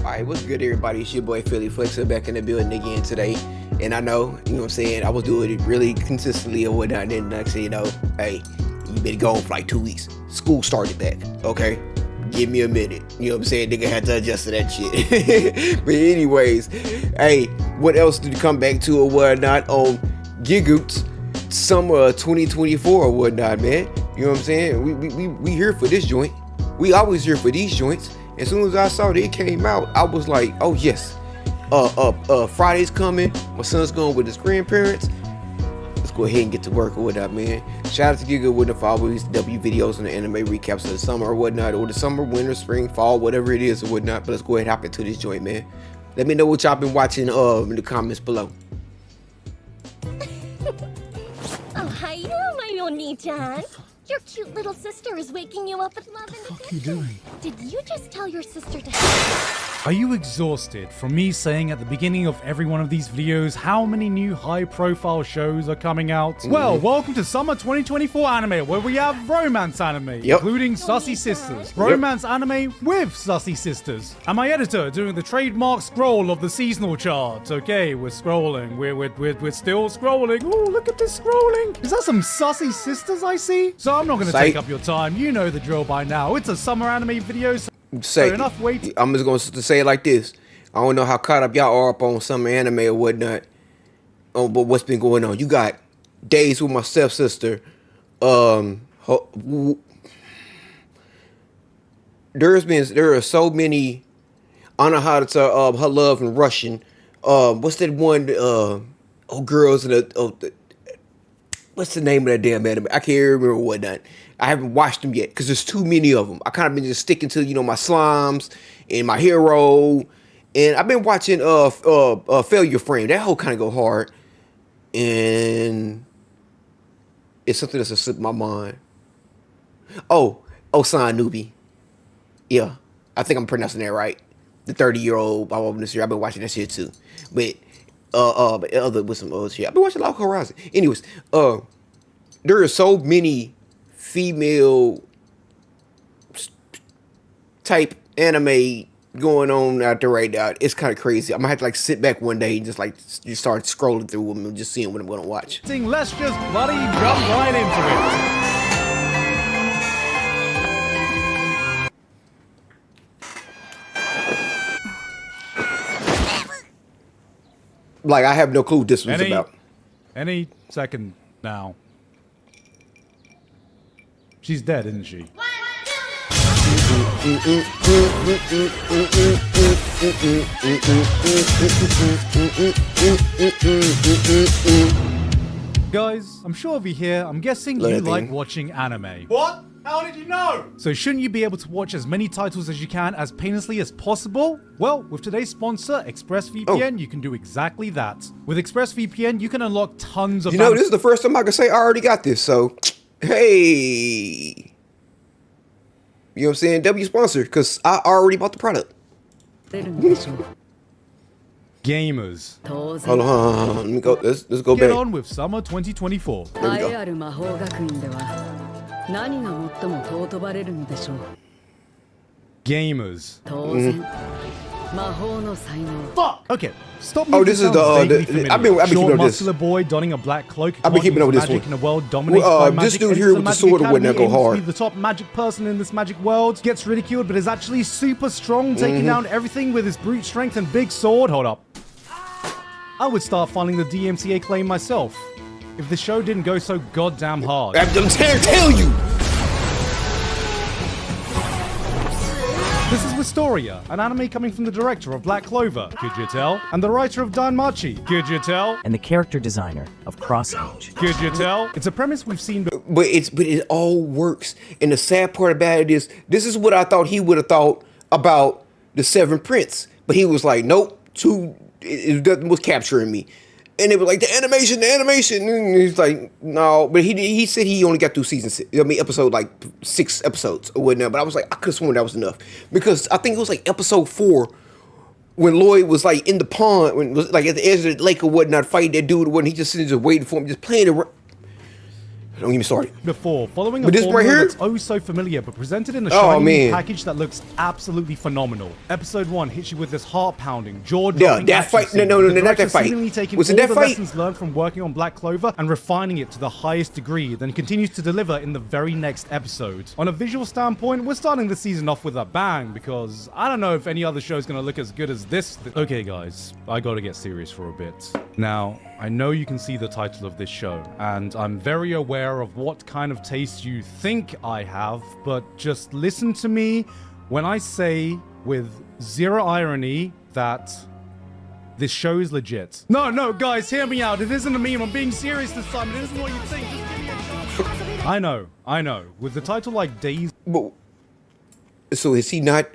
Alright, what's good everybody? It's your boy Philly Flexer back in the building again today. And I know, you know what I'm saying, I was doing it really consistently or whatnot, and then next thing you know, hey, you been gone for like 2 weeks. School started back, okay? Give me a minute. You know what I'm saying? Nigga had to adjust to that shit. But anyways, hey, what else did you come back to or whatnot on Gigguk's summer 2024 or whatnot, man? You know what I'm saying? We here for this joint. We always here for these joints. As soon as I saw that it came out, I was like, oh yes, Friday's coming. My son's going with his grandparents. Let's go ahead and get to work or whatnot, man. Shout out to Gigguk with the always W videos and the anime recaps of the summer or whatnot, or the summer, winter, spring, fall, whatever it is or whatnot. But let's go ahead and hop into this joint, man. Let me know what y'all been watching in the comments below. Ohio, my Oni-chan. Your cute little sister is waking you up with love and affection. What are you doing? Did you just tell your sister to... Are you exhausted from me saying at the beginning of every one of these videos how many new high-profile shows are coming out? Well, welcome to Summer 2024 Anime, where we have romance anime, including Sussy Sisters. Romance anime with Sussy Sisters. And my editor doing the trademark scroll of the seasonal chart. Okay, we're scrolling. We're still scrolling. Oh, look at this scrolling. Is that some Sussy Sisters I see? So I'm not going to take up your time. You know the drill by now. It's a summer anime video. So enough wait. I'm just going to say it like this. I don't know how caught up y'all are up on some anime or whatnot. Oh, but what's been going on? You got Days with My Stepsister. There are so many. I don't know how to tell her love in Russian. What's that one? Girls in the. What's the name of that damn anime? I can't remember whatnot. I haven't watched them yet because there's too many of them. I kind of been just sticking to, my slimes and my hero. And I've been watching Failure Frame. That whole kind of go hard. And it's something that's slipped my mind. San Newbie. Yeah, I think I'm pronouncing that right. The 30-year-old this year. I've been watching that shit too. But other with some other shit. I've been watching Lock Horizon. Anyways, there are so many female type anime going on out there right now. It's kind of crazy. I might have to sit back one day and just start scrolling through them and just seeing what I'm gonna watch. Let's just bloody jump right into it. I have no clue what this was about. Any second now. She's dead, isn't she? Guys, I'm sure over here, I'm guessing you like watching anime. What? How did you know? So shouldn't you be able to watch as many titles as you can as painlessly as possible? Well, with today's sponsor, ExpressVPN, you can do exactly that. With ExpressVPN, you can unlock tons of... this is the first time I can say I already got this, so... Hey! You know what I'm saying? W sponsor, because I already bought the product. Gamers. Hold on. Let me go. Let's go back. Get on with Summer 2024. There we go. Gamers. Fuck. Okay, stop me. This is I've been keeping up with this. Muscular boy donning a black cloak. I've been keeping up with this one. In a world dominated by magic. This dude here with the sword would not go hard. Be the top magic person in this magic world. Gets ridiculed, but is actually super strong, taking down everything with his brute strength and big sword. Hold up. I would start filing the DMCA claim myself if the show didn't go so goddamn hard. I'm tell you. This is Wistoria, an anime coming from the director of Black Clover, could you tell? And the writer of Danmachi, could you tell? And the character designer of Cross Age. Could you tell? It's a premise we've seen before. But it all works. And the sad part about it is, this is what I thought he would have thought about the Seven Prince. But he was like, nope, it was capturing me. And they were like, the animation. And he's like, no. But he said he only got through season 6. Episode 6 episodes or whatnot. But I was like, I could have sworn that was enough. Because I think it was episode 4 when Lloyd was in the pond, when it was at the edge of the lake or whatnot, fighting that dude, when he just sitting there waiting for him, just playing around. Don't get me started. Before, following a But this formula right here? that's oh so familiar, but presented in a Oh, shiny man. package that looks absolutely phenomenal. Episode 1 hits you with this heart-pounding, jaw-dropping Yeah, that action fight- scene, no, with the not that director fight. seemingly taking Was it all that the fight? lessons learned from working on Black Clover and refining it to the highest degree, then continues to deliver in the very next episode. On a visual standpoint, we're starting the season off with a bang, because I don't know if any other show is going to look as good as this. Okay, guys, I gotta get serious for a bit. Now, I know you can see the title of this show, and I'm very aware of what kind of taste you think I have, but just listen to me when I say, with zero irony, that this show is legit. No, guys, hear me out. It isn't a meme. I'm being serious this time. It isn't what you think. Just give me a chance. I know. With the title like Days... But, so was he not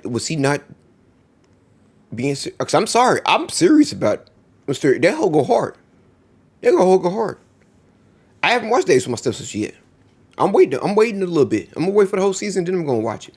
being serious? Because I'm sorry. I'm serious about Mr. That whole go hard. That whole go hard. I haven't watched Days with My Stepsister yet. I'm waiting a little bit. I'm going to wait for the whole season, then I'm going to watch it.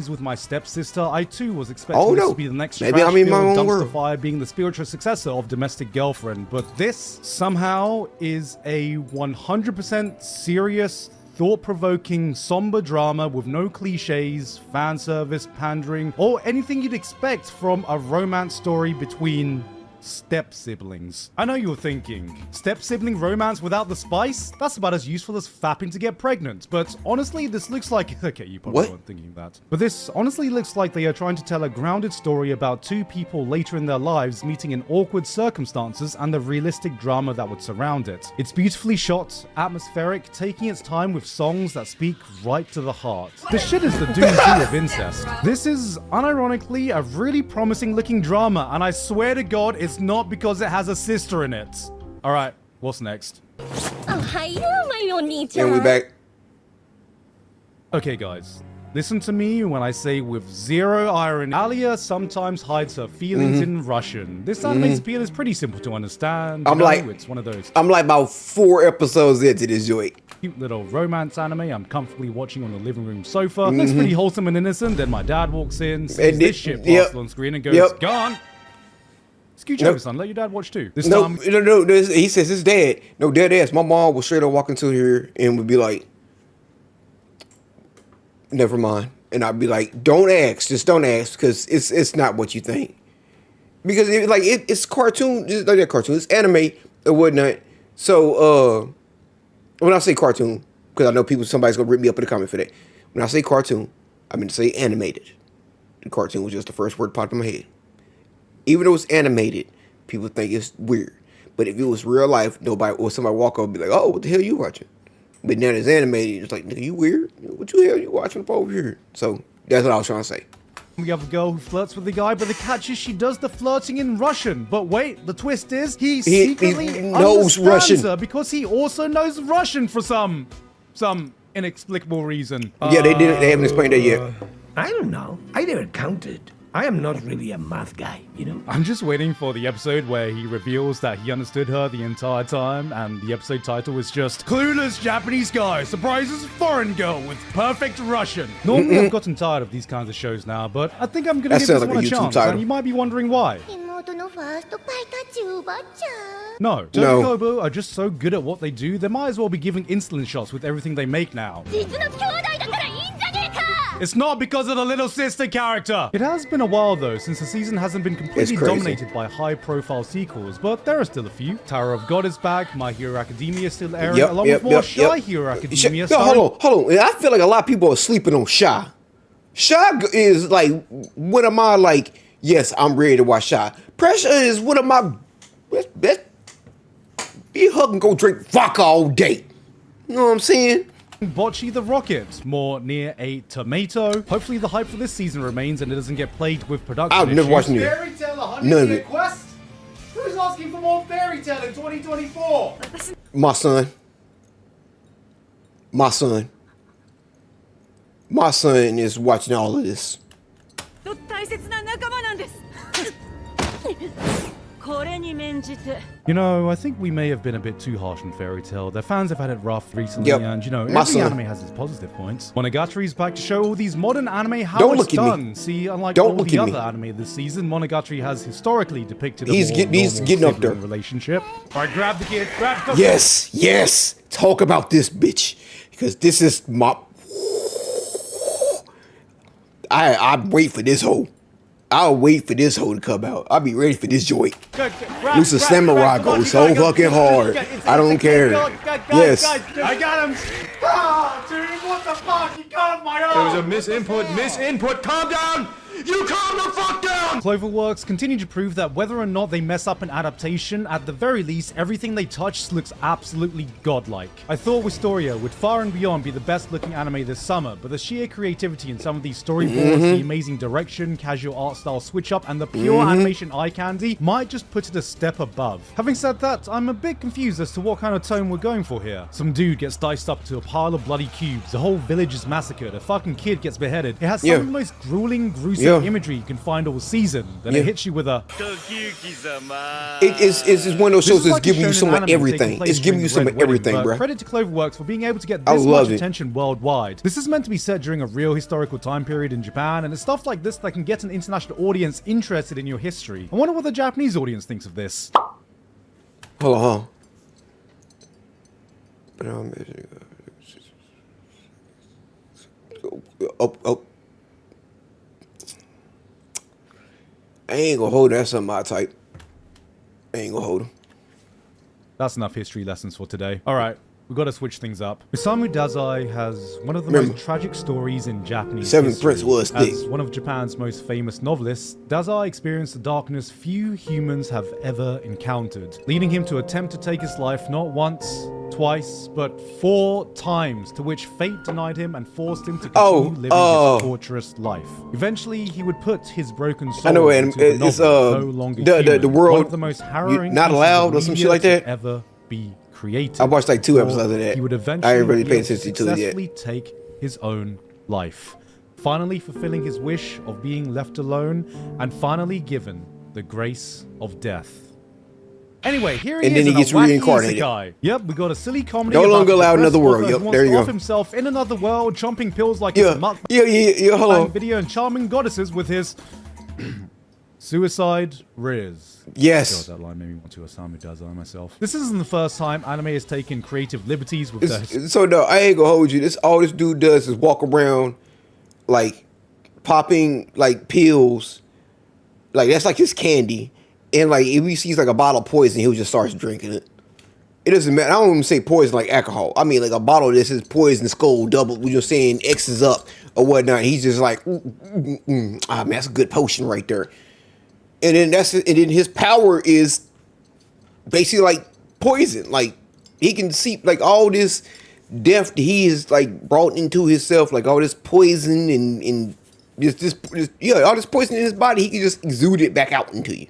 With My Stepsister, I too was expecting Oh, this no. to be the next Maybe I'm in my trash-filled own dumpster world. fire, being the spiritual successor of Domestic Girlfriend, but this somehow is a 100% serious, thought-provoking, somber drama with no cliches, fan service, pandering, or anything you'd expect from a romance story between step-siblings. I know you're thinking, step-sibling romance without the spice? That's about as useful as fapping to get pregnant, but honestly, this looks like... Okay, you probably What? weren't thinking that. But this honestly looks like they are trying to tell a grounded story about two people later in their lives meeting in awkward circumstances and the realistic drama that would surround it. It's beautifully shot, atmospheric, taking its time with songs that speak right to the heart. The shit is the Doom 2 of incest. This is, unironically, a really promising looking drama, and I swear to God, it's not because it has a sister in it. Alright, what's next? Ohio, my oni-chan. And we back. Okay, guys. Listen to me when I say with zero irony. Alia sometimes hides her feelings in Russian. This anime's appeal is pretty simple to understand. You I'm know, like- it's one of those I'm like about 4 episodes into this joint. cute little romance anime I'm comfortably watching on the living room sofa. Looks pretty wholesome and innocent. Then my dad walks in, sees And this it- shit yep. plastered on screen and goes, Yep. "Gone." Scooch Nope. over, son. Let your dad watch too. This No, time, no. He says his dad. No, dead ass. My mom would straight up walk into here and would be like, "Never mind," and I'd be like, "Don't ask. Just don't ask, because it's not what you think." Because it's cartoon. It's like that cartoon. It's anime or whatnot. So when I say cartoon, because I know somebody's gonna rip me up in the comment for that. When I say cartoon, I mean to say animated. The cartoon was just the first word popped in my head. Even though it's animated, people think it's weird. But if it was real life, nobody or somebody walk up and be like, "Oh, what the hell you watching?" But now it's animated. It's like, "Nigga, you weird? What the hell you watching up over here?" So that's what I was trying to say. we have a girl who flirts with the guy, but the catch is she does the flirting in Russian. But wait, the twist is he secretly knows understands Russian. her because he also knows Russian for some inexplicable reason. Yeah, they didn't. They haven't explained that yet. I don't know. I never counted. I am not really a math guy, you know? I'm just waiting for the episode where he reveals that he understood her the entire time, and the episode title was just Clueless Japanese Guy Surprises Foreign Girl with Perfect Russian. Normally, I've gotten tired of these kinds of shows now, but I think I'm gonna That give sounds this like one a a YouTube chance, title. and you might be wondering why. 妹のファーストパイタチューバちゃん。 No, No. Tokukobo are just so good at what they do, they might as well be giving insulin shots with everything they make now. 実の兄弟だからいいんじゃねえか。 It's not because of the little sister character. It has been a while though, since the season hasn't been completely It's crazy. dominated by high-profile sequels, but there are still a few. Tower of God is back, My Hero Academia is still airing, along with more Shy Hero Academia. Yo, hold on. I feel like a lot of people are sleeping on Shy. Shy is like one of my yes, I'm ready to watch Shy. Pressure is one of my best. Be hug and go drink vodka all day. You know what I'm saying? Bocce the Rocket, more near a tomato. Hopefully the hype for this season remains and it doesn't get plagued with production I've never watched it. Fairy Tale 100 None of Year it. Quest? Who's asking for more Fairy Tale in 2024? My son. My son is watching all of this. と大切な仲間なんです You know, I think we may have been a bit too harsh on Fairy Tail. Their fans have had it rough recently, Yep. and you know, My every son. anime has its positive points. Monogatari's back to show all these modern anime how Don't it's look at me. done. See, unlike Don't all look the at me. other anime this season, Monogatari has historically depicted a He's more he's normal getting up there. sibling relationship. All right, grab the kid. Grab the Yes, yes. Talk about this bitch, because this is my. I wait for this hoe. I'll wait for this hoe to come out. I'll be ready for this joint. Lusa Samurai goes so fucking hard. I don't care. Yes. I got him. Ah, dude, what the fuck? You got my arm. There was a misinput. Calm down! You calm the fuck down! Cloverworks continue to prove that whether or not they mess up an adaptation, at the very least, everything they touch looks absolutely godlike. I thought Wistoria would far and beyond be the best looking anime this summer, but the sheer creativity in some of these storyboards, the amazing direction, casual art style switch up, and the pure animation eye candy might just put it a step above. Having said that, I'm a bit confused as to what kind of tone we're going for here. Some dude gets diced up to a pile of bloody cubes, the whole village is massacred, a fucking kid gets beheaded. It has some of the most grueling, gruesome imagery you can find all season. Then it hits you with a... It's just one of those shows that's like a giving you shonen some of anime everything. taking place It's giving during you the some Red of Wedding, everything, but bro. Credit to Cloverworks for being able to get I this love much it. attention worldwide. This is meant to be set during a real historical time period in Japan, and it's stuff like this that can get an international audience interested in your history. I wonder what the Japanese audience thinks of this. Hold on, oh. I ain't gonna hold that something I type. I ain't gonna hold him. That's enough history lessons for today. Alright, we've got to switch things up. Osamu Dazai has one of the most tragic stories in Japanese Seventh history. Prince was thick. As one of Japan's most famous novelists, Dazai experienced the darkness few humans have ever encountered, leading him to attempt to take his life not once, twice, but 4 times, to which fate denied him and forced him to continue living his torturous life. Eventually, he would put his broken soul I know, and into the it's novel, No Longer the Human, world one of the most harrowing not pieces allowed of or some shit media like that. to ever be created. I watched like 2 episodes of that. He would I eventually ain't really be paid able to attention to it yet. successfully take his own life, finally fulfilling his wish of being left alone, and finally given the grace of death. Anyway, here he And is then he in gets a wacky reincarnated. isekai. Yep, we got a silly comedy. No about longer the allowed depressed another world. author Yep, who there you wants to go. off himself in another world, chomping pills like Yeah, it's a mukbang yeah, hold on. video and charming goddesses with his suicide riz. Yes. God, that line made me want to Osamu Dazai myself. This isn't the first time anime has taken creative liberties with the... So no, I ain't gonna hold you. All this dude does is walk around, like popping like pills, like that's like his candy. And like if he sees like a bottle of poison, he'll just start drinking it. It doesn't matter. I don't even say poison like alcohol. I mean like a bottle of this is poison skull double. You're saying X is up or whatnot. He's just like, ah man, that's a good potion right there. And then then his power is basically like poison. Like he can see like all this death that he is like brought into himself, like all this poison and just all this poison in his body, he can just exude it back out into you.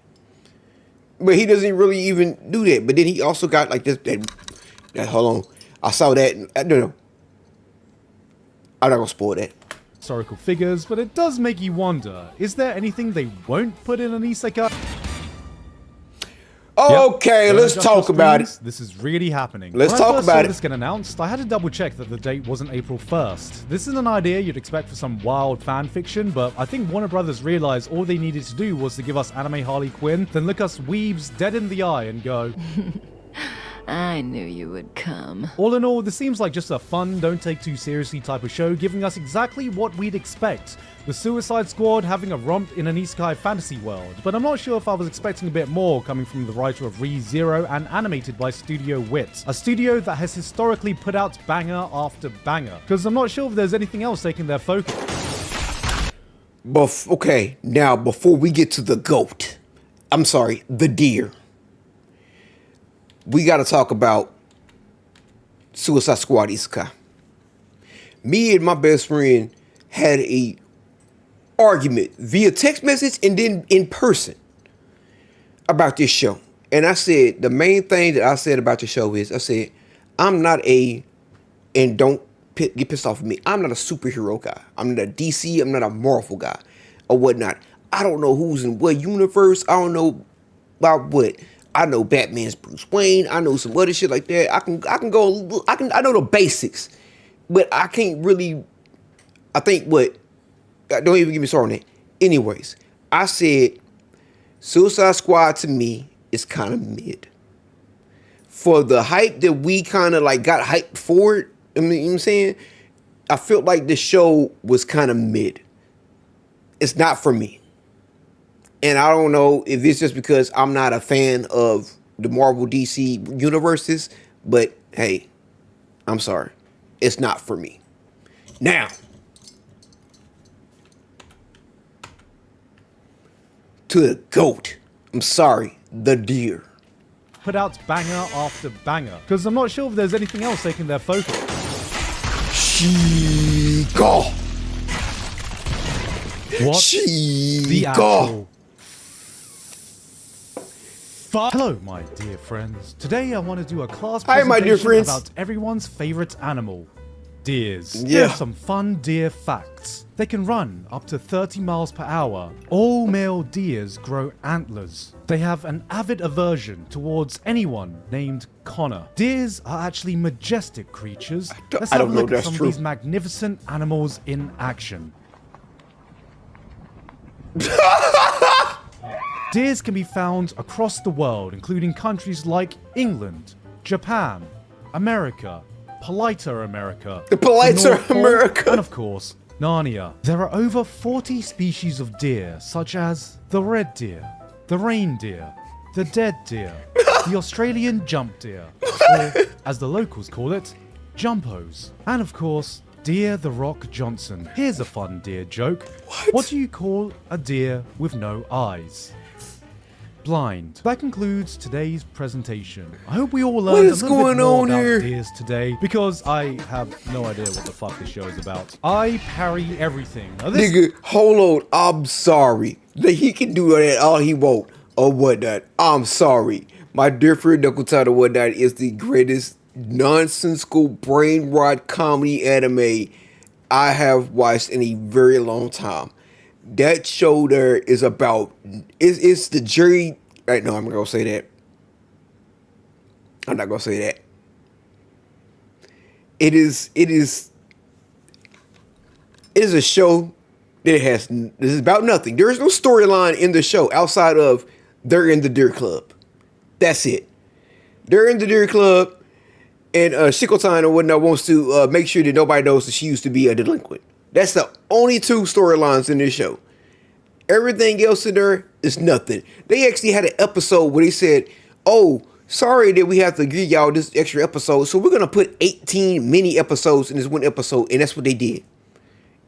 But he doesn't really even do that. But then he also got like this. That hold on, I saw that. I don't know. I'm not gonna spoil that. historical figures, but it does make you wonder, is there anything they won't put in an isekai? Okay, Yep. let's talk about it. This is really happening. Let's When I talk first about saw it. this get announced, I had to double check that the date wasn't April 1st. This is an idea you'd expect for some wild fan fiction, but I think Warner Brothers realized all they needed to do was to give us anime Harley Quinn, then look us weebs dead in the eye and go, I knew you would come. all in all, this seems like just a fun, don't take too seriously type of show, giving us exactly what we'd expect. The Suicide Squad having a romp in an isekai fantasy world, but I'm not sure if I was expecting a bit more coming from the writer of Re:Zero and animated by Studio Wit, a studio that has historically put out banger after banger, because I'm not sure if there's anything else taking their focus. Okay, now before we get to the goat, I'm sorry, the deer, we got to talk about Suicide Squad Isekai. Me and my best friend had a argument via text message and then in person about this show. And I said, the main thing that I said about the show is, I said, I'm not a, and don't get pissed off with me, I'm not a superhero guy. I'm not a DC, I'm not a Marvel guy or whatnot. I don't know who's in what universe. I don't know about what? I know Batman's Bruce Wayne. I know some other shit like that. I know the basics, but I can't really. I think what. Don't even get me started on that. Anyways, I said Suicide Squad to me is kind of mid. For the hype that we kind of like got hyped for it, I mean, you know what I'm saying? I felt like the show was kind of mid. It's not for me. And I don't know if it's just because I'm not a fan of the Marvel DC universes, but hey, I'm sorry. It's not for me. Now, to the GOAT. I'm sorry, the deer. Put out banger after banger. Because I'm not sure if there's anything else taking their focus. Gigguk. What? The actual Hello, my dear friends. Today I want to do a class presentation my dear friends. about everyone's favorite animal, deers. Yeah. Here's some fun deer facts. They can run up to 30 miles per hour. All male deers grow antlers. They have an avid aversion towards anyone named Connor. Deers are actually majestic creatures. Let's I have don't a know look if at that's some true. of these magnificent animals in action. Deers can be found across the world, including countries like England, Japan, America, Politer America, The Politer North Pole, America. and of course, Narnia. There are over 40 species of deer, such as the red deer, the reindeer, the dead deer, the Australian jump deer, or as the locals call it, jumpos, and of course, Deer the Rock Johnson. Here's a fun deer joke. What do you call a deer with no eyes? Blind. That concludes today's presentation. I hope we all learned a is little bit going more on about here? deers today, because I have no idea what the fuck this show is about. I parry everything. Now this Nigga, hold on. I'm sorry. He can do that all he want or whatnot. I'm sorry. My dear friend Knuckle Title whatnot is the greatest nonsensical brain rot comedy anime I have watched in a very long time. That show there is about it's the Jerry. Right, no, I'm not gonna say that. I'm not gonna say that. It is a show that has this is about nothing. There is no storyline in the show outside of they're in the Deer Club. That's it. They're in the Deer Club, and Shikotan or whatnot wants to make sure that nobody knows that she used to be a delinquent. That's the only two storylines in this show. Everything else in there is nothing. They actually had an episode where they said, "Oh, sorry that we have to give y'all this extra episode, so we're gonna put 18 mini episodes in this one episode," and that's what they did.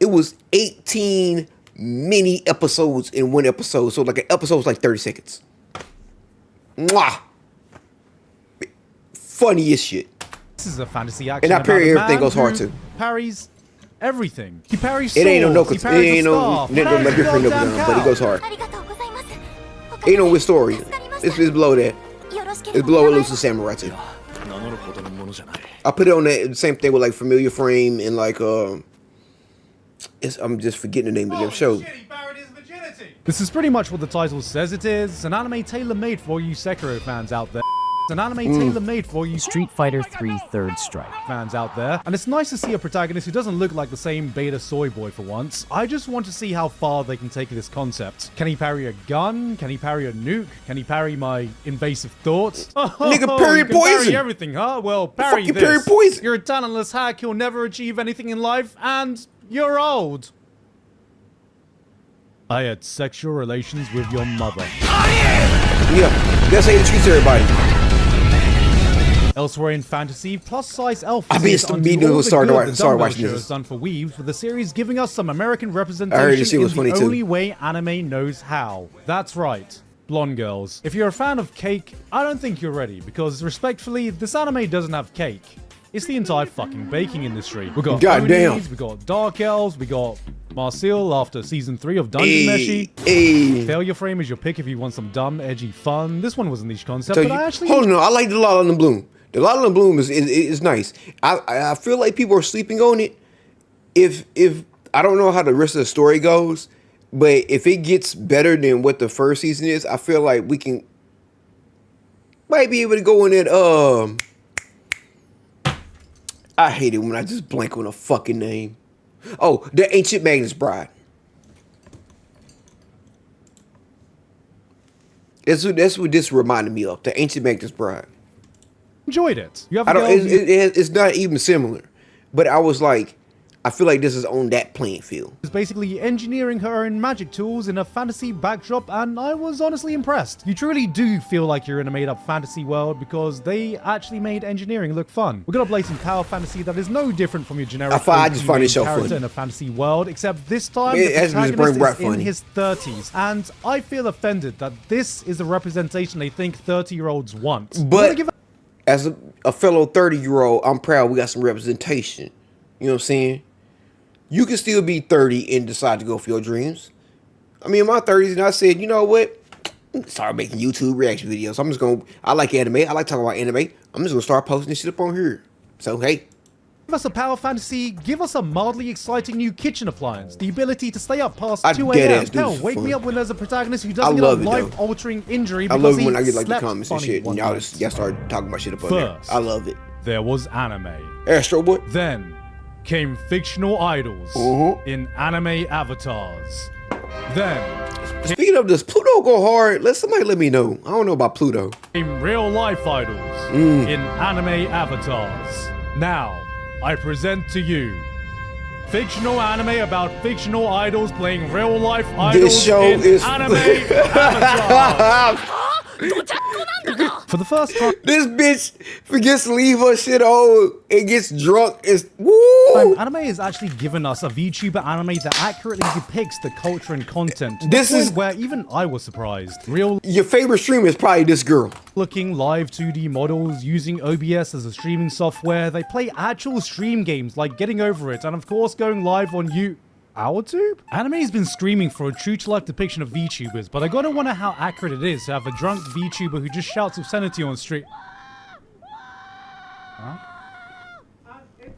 It was 18 mini episodes in one episode, so like an episode was like 30 seconds. Mwah! Funny as shit. This is a fantasy action. And I parry about a everything man goes hard who too. Parries everything. He parries It ain't no swords, he it parries ain't a no staff, no parries my a different no goddamn but it cow. goes hard. ありがとうございます。 Ain't no with story. It's below that. よろしけ It's れば below お名前を Elusive Samurai too. 名乗るほどのものじゃない。 I put it on that same thing with like Familiar Frame and like I'm just forgetting the name of the show. This is pretty much what the title says it is. An anime tailor-made for you Sekiro fans out there. An anime tailor-made for you Street Fighter 3 Third Strike. fans out there. And it's nice to see a protagonist who doesn't look like the same beta soy boy for once. I just want to see how far they can take this concept. Can he parry a gun? Can he parry a nuke? Can he parry my invasive thoughts? Nigga, parry you can poison. Parry everything, huh? Well, parry you this. parry poison? You're a talentless hack who'll never achieve anything in life, and you're old. I had sexual relations with your mother. Yeah, that's how you treat everybody. Elsewhere in fantasy, plus-size elf I mean, is it's undo me all who the started good wa- the started Dumbbell watching Show this. has done for weebs, with the series giving us some American I heard this representation shit was in the funny, too. only way anime knows how. That's right. Blonde girls. If you're a fan of cake, I don't think you're ready, because respectfully, this anime doesn't have cake. It's the entire fucking baking industry. We got Goddamn. Onis, we got Dark Elves, we got Marcel after season 3 of Dungeon Hey, Meshi. hey. Failure Frame is your pick if you want some dumb, edgy fun. This one was a niche concept, So but you, I actually hold on, I like the La La Land Bloom. The La La Land Bloom is nice. I feel like people are sleeping on it. If I don't know how the rest of the story goes, but if it gets better than what the first season is, I feel like we can might be able to go in that I hate it when I just blank on a fucking name. Oh, the Ancient Magnus Bride. That's what this reminded me of. The Ancient Magnus Bride. Enjoyed it. You have a I don't. girl who- It's not even similar, but I was like, I feel like this is on that playing field. is basically engineering her own magic tools in a fantasy backdrop, and I was honestly impressed. You truly do feel like you're in a made-up fantasy world because they actually made engineering look fun. We're gonna play some power fantasy that is no different from your generic I just find this show character funny. in a fantasy world, except this time It the has to be protagonist Brett is in funny. his 30s, and I feel offended that this is the representation they think 30-year-olds want. I'm gonna But give as a fellow 30-year-old, I'm proud we got some representation. You know what I'm saying? You can still be 30 and decide to go for your dreams. I mean, in my 30s, and I said, you know what? Start making YouTube reaction videos. I like anime. I like talking about anime. I'm just gonna start posting this shit up on here. So, hey. Give us a power fantasy, give us a mildly exciting new kitchen appliance, the ability to stay up past I 2 dead a.m. ass do Hell, this for wake me fun. up when there's a protagonist who I doesn't get a love it, though. life-altering injury I because love it he when I get like the slept comments and funny shit, one and y'all night. start talking about shit up on there. First. I love it. There was anime. Astro Boy. Then came fictional idols in anime avatars. Then Speaking of, does Pluto go hard? Somebody let me know. I don't know about Pluto. came real-life idols in anime avatars. Now, I present to you fictional anime about fictional idols playing real-life idols This show in is anime avatars. For the first time This bitch forgets to leave her shit on and gets drunk. It's woo. anime has actually given us a VTuber anime that accurately depicts the culture and content. To This the point is- where even I was surprised. Real Your favorite streamer is probably this girl. looking live 2D models using OBS as a streaming software. They play actual stream games like Getting Over It and of course going live on OurTube? Anime's been screaming for a true-to-life depiction of VTubers, but I gotta wonder how accurate it is to have a drunk VTuber who just shouts obscenity on stream.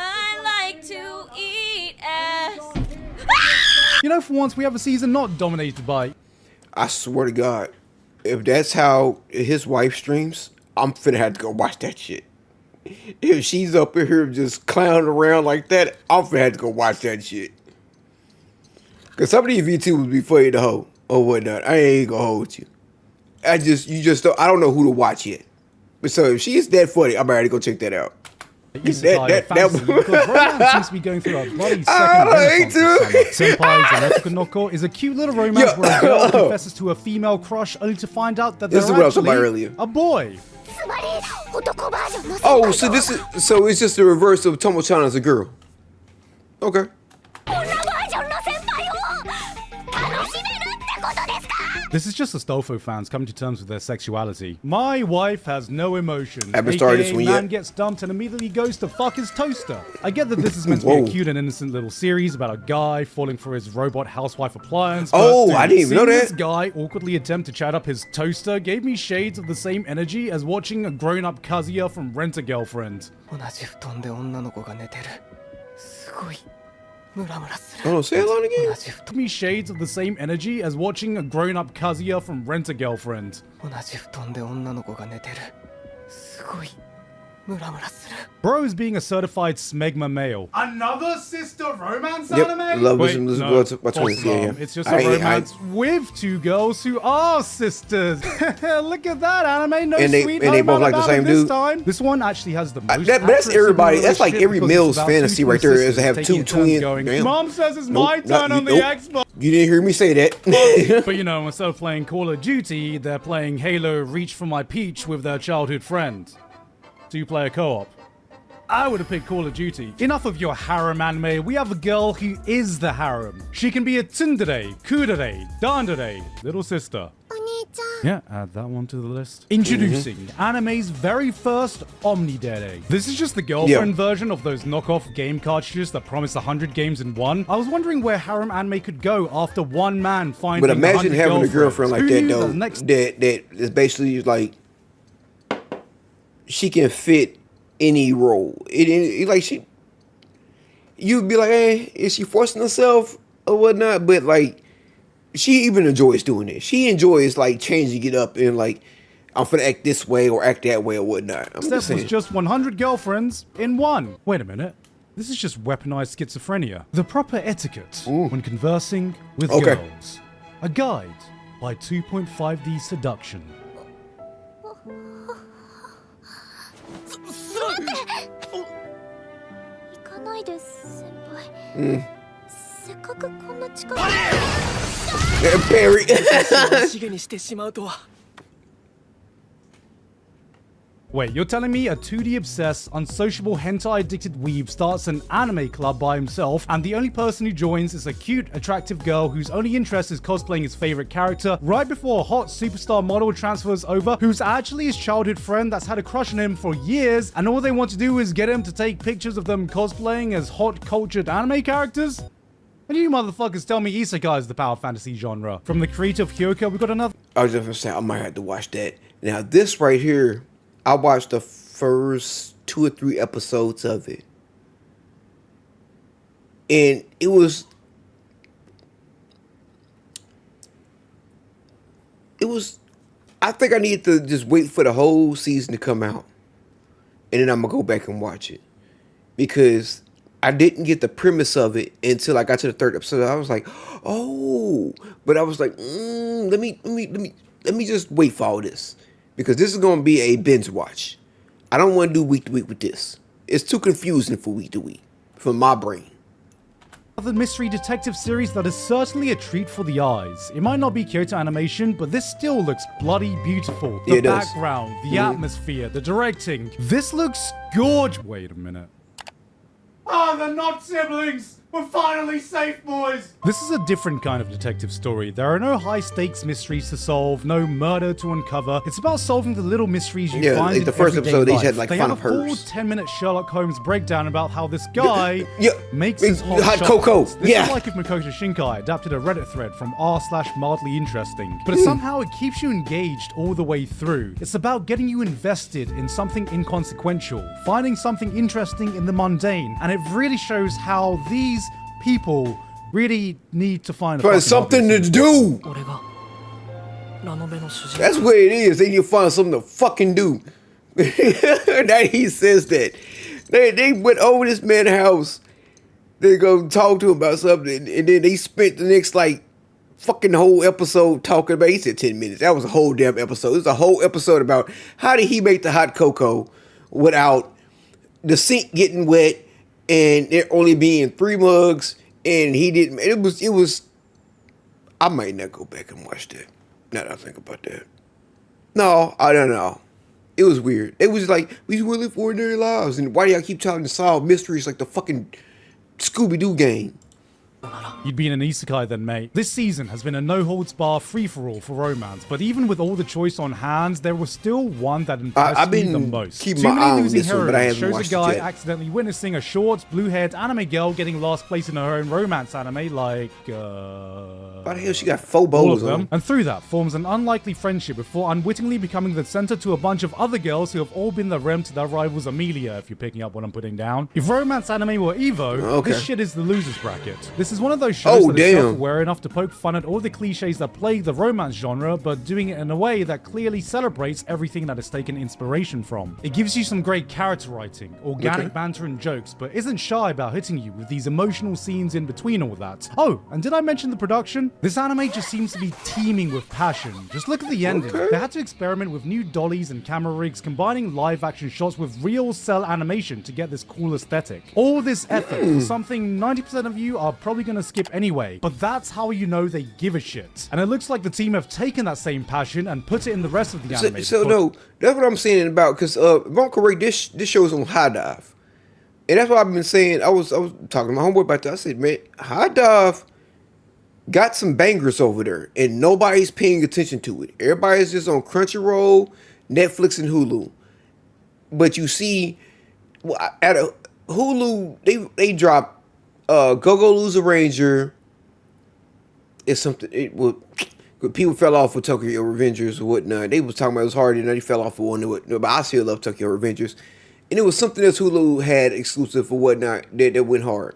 I like to eat ass. You know, for once we have a season not dominated by I swear to God, if that's how his wife streams, I'm finna have to go watch that shit. If she's up in here just clowning around like that, I'm finna have to go watch that shit. Cause some of these VTubers be funny to hoe or whatnot. I ain't gonna hold with you. I don't know who to watch yet. But so if she's that funny, I'm ready to go check that out. isekai fantasy because romance seems to be going through a bloody second I hate renaissance this summer. Senpai's Erotica Noko is a cute little romance Yo. where a girl confesses to a female crush only to find out that This they're is what I was talking actually about earlier. a boy. つまり男バージョンのOh, so it's just the reverse of Tomo-chan as a girl. Okay. 女バージョンの先輩を楽しめるってことですか？ This is just Astolfo fans coming to terms with their sexuality. My wife has no emotion. Haven't started this AKA one man yet. gets dumped and immediately goes to fuck his toaster. I get that this is meant to be a Whoa. cute and innocent little series about a guy falling for his robot housewife appliance. Oh, but, I didn't even know seeing that. This guy awkwardly attempt to chat up his toaster gave me shades of the same energy as watching a grown-up Kazuya from Rent-A-Girlfriend. 同じ布団で女の子が寝てるすごいムラムラする Hold on, say it on again. 同じ布団 Gave me shades of the same energy as watching a grown-up Kazuya from Rent-A-Girlfriend. 同じ布団で女の子が寝てるすごいムラムラする Bro is being a certified smegma male. Another sister romance Yep, anime? love Wait, this- no, what's false one? Yeah, alarm. yeah. It's just a romance with two girls who are sisters. Look at that anime, no And they- sweet and they home both like the Alabama same this dude? time. This one actually has the most That's accurate everybody. similar That's like relationship every because it's male's about fantasy two right there, twin is to have sisters two taking turns twin- going, damn. Mom says it's Nope, my turn on the nope. Xbox. You didn't hear me say that. But you know, instead of playing Call of Duty, they're playing Halo Reach for My Peach with their childhood friend. Two-player co-op. I would have picked Call of Duty. Enough of your harem anime. We have a girl who is the harem. She can be a tsundere, kudere, dandere, little sister. お兄ちゃん Yeah, add that one to the list. Introducing anime's very first Omnidere. This is just the girlfriend version of those knockoff game cartridges that promise 100 games in one. I was wondering where harem anime could go after one man finding But imagine 100 having a girlfriend like Who that knew though. the next That is basically like she can fit any role. It like she, you'd be like, hey, is she forcing herself or whatnot? But like, she even enjoys doing it. She enjoys like changing it up and like I'm finna act this way or act that way or whatnot. I'm just Steph was saying. just 100 girlfriends in one. Wait a minute. This is just weaponized schizophrenia. The proper etiquette when conversing with girls. A guide by 2.5D Seduction. 行かないで先輩、せっかくこんな近く Perry. しげにしてしまうとは。 Wait, you're telling me a 2D obsessed, unsociable, hentai addicted weeb starts an anime club by himself, and the only person who joins is a cute, attractive girl whose only interest is cosplaying his favorite character, right before a hot superstar model transfers over, who's actually his childhood friend that's had a crush on him for years, and all they want to do is get him to take pictures of them cosplaying as hot, cultured anime characters? And you motherfuckers tell me isekai is the power fantasy genre. From the creator of Gigguk, we got another. I was just gonna say I might have to watch that. Now this right here, I watched the first 2 or 3 episodes of it, and it was I think I need to just wait for the whole season to come out, and then I'm gonna go back and watch it, because I didn't get the premise of it until I got to the 3rd episode. I was like, oh, but I was like, let me just wait for all this, because this is going to be a binge watch. I don't want to do week to week with this. It's too confusing for week to week for my brain. Another mystery detective series that is certainly a treat for the eyes. It might not be Kyoto animation, but this still looks bloody beautiful. The Yeah, it does. background, the atmosphere, the directing. This looks gorgeous. Wait a minute. Ah, they're not siblings! We're finally safe, boys! This is a different kind of detective story. There are no high-stakes mysteries to solve, no murder to uncover. It's about solving the little mysteries you Yeah, find like in the first everyday episode, they life. had, like, They fun have of a full hers. 10-minute Sherlock Holmes breakdown about how this guy Yeah, makes his hot cocoa. chocolates. This Yeah. is like if Makoto Shinkai adapted a Reddit thread from r/mildly interesting. But somehow it keeps you engaged all the way through. It's about getting you invested in something inconsequential, finding something interesting in the mundane, and it really shows how these people really need to find a fucking Something hobby. to do. 俺がラノベの主人 That's what it is. They need to find something to fucking do. That he says that. They went over this man's house. They go talk to him about something, and then they spent the next like fucking whole episode talking about. He said 10 minutes. That was a whole damn episode. It was a whole episode about how did he make the hot cocoa without the sink getting wet and there only being 3 mugs, and he didn't. It was. I might not go back and watch that. Now that I think about that. No, I don't know. It was weird. It was like, we just want to live ordinary lives. And why do y'all keep trying to solve mysteries like the fucking Scooby-Doo game? You'd be in an isekai then, mate. This season has been a no-holds-bar free-for-all for romance, but even with all the choice on hands, there was still one that impressed I've me been the most. keeping Too my many eye on losing this one, but I heroines haven't shows a watched it guy yet. accidentally witnessing a short, blue-haired anime girl getting last place in her own romance anime, like, Why the hell she got 4 all bows of them, on? and through that forms an unlikely friendship before unwittingly becoming the center to a bunch of other girls who have all been the rem to their rivals Amelia, if you're picking up what I'm putting down. If romance anime were Evo, this shit is the losers bracket. This is one of those shows that is self-aware enough to poke fun at all the cliches that plague the romance genre, but doing it in a way that clearly celebrates everything that is taken inspiration from. It gives you some great character writing, organic banter and jokes, but isn't shy about hitting you with these emotional scenes in between all that. Oh, and did I mention the production? This anime just seems to be teeming with passion. Just look at the ending. They had to experiment with new dollies and camera rigs, combining live action shots with real cell animation to get this cool aesthetic. All this effort for something 90% of you are probably going to skip anyway, but that's how you know they give a shit. And it looks like the team have taken that same passion and put it in the rest of the anime. So no, that's what I'm saying about, because if I'm correct, this show is on High Dive. And that's what I've been saying. I was talking to my homeboy about that. I said, man, High Dive got some bangers over there, and nobody's paying attention to it. Everybody's just on Crunchyroll, Netflix, and Hulu. But you see, at Hulu, they drop Go Lose a Ranger. It's something. People fell off with Tokyo Revengers or whatnot. They was talking about it was hard, and they fell off with one. But I still love Tokyo Revengers. And it was something else Hulu had exclusive for whatnot that went hard.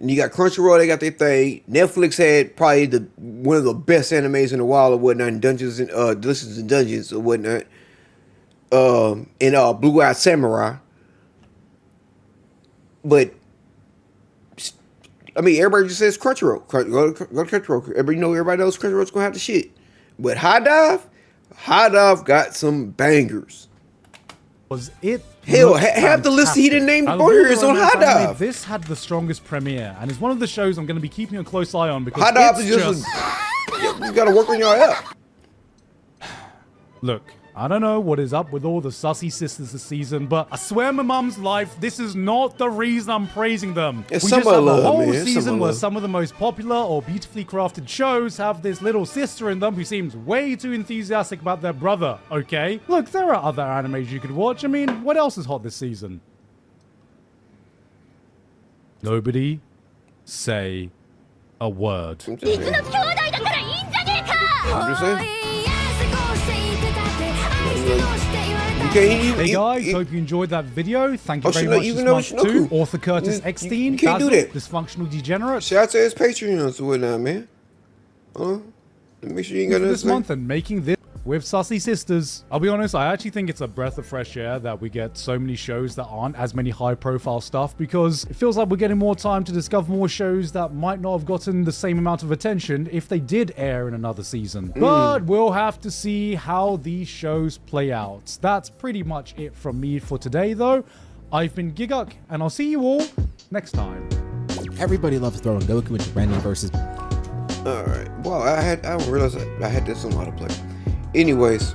And you got Crunchyroll, they got their thing. Netflix had probably one of the best animes in the wild or whatnot, and Dungeons and Delicious and Dungeons or whatnot. And Blue Eyed Samurai. But I mean, everybody just says Crunchyroll. Go to Crunchyroll. Everybody knows Crunchyroll's gonna have the shit. But High Dive got some bangers. Was it? Hell, half the list he didn't name on here is on High Dive. This had the strongest premiere, and it's one of the shows I'm going to be keeping a close eye on because High Dive is just you got to work on your app. Look, I don't know what is up with all the sussy sisters this season, but I swear my mum's life, this is not the reason I'm praising them. It's we just have summer a love, whole man. It's season summer where love. some of the most popular or beautifully crafted shows have this little sister in them who seems way too enthusiastic about their brother, okay? Look, there are other animes you could watch. I mean, what else is hot this season? Nobody say a word. I'm just saying. I'm just saying. You can't Hey guys, hope you enjoyed that video. Thank you very much even this though month to Shinoku. Author Curtis You Eckstein, can't do Basil, that. Dysfunctional Degenerate, Shout out to his Patreons or whatnot, man. Make sure you ain't got this nothing. month and making this with Sussy Sisters. I'll be honest, I actually think it's a breath of fresh air that we get so many shows that aren't as many high profile stuff because it feels like we're getting more time to discover more shows that might not have gotten the same amount of attention if they did air in another season. But we'll have to see how these shows play out. That's pretty much it from me for today though. I've been Gigguk and I'll see you all next time. Everybody loves throwing Goku into random versus. Alright. Wow, I didn't realize I had this on autoplay. Anyways,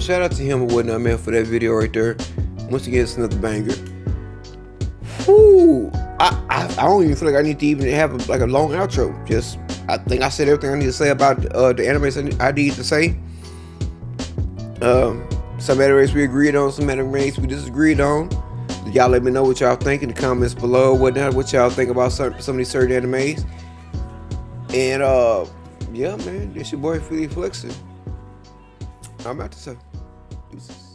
shout out to him or whatnot, man, for that video right there. Once again, it's another banger. Whoo! I don't even feel like I need to even have a long outro. Just, I think I said everything I need to say about the animes I need to say. Some animes we agreed on, some animes we disagreed on. Y'all let me know what y'all think in the comments below, whatnot, what y'all think about some of these certain animes. And yeah, man, this your boy Philly Flexer. I'm about to say. Deuces.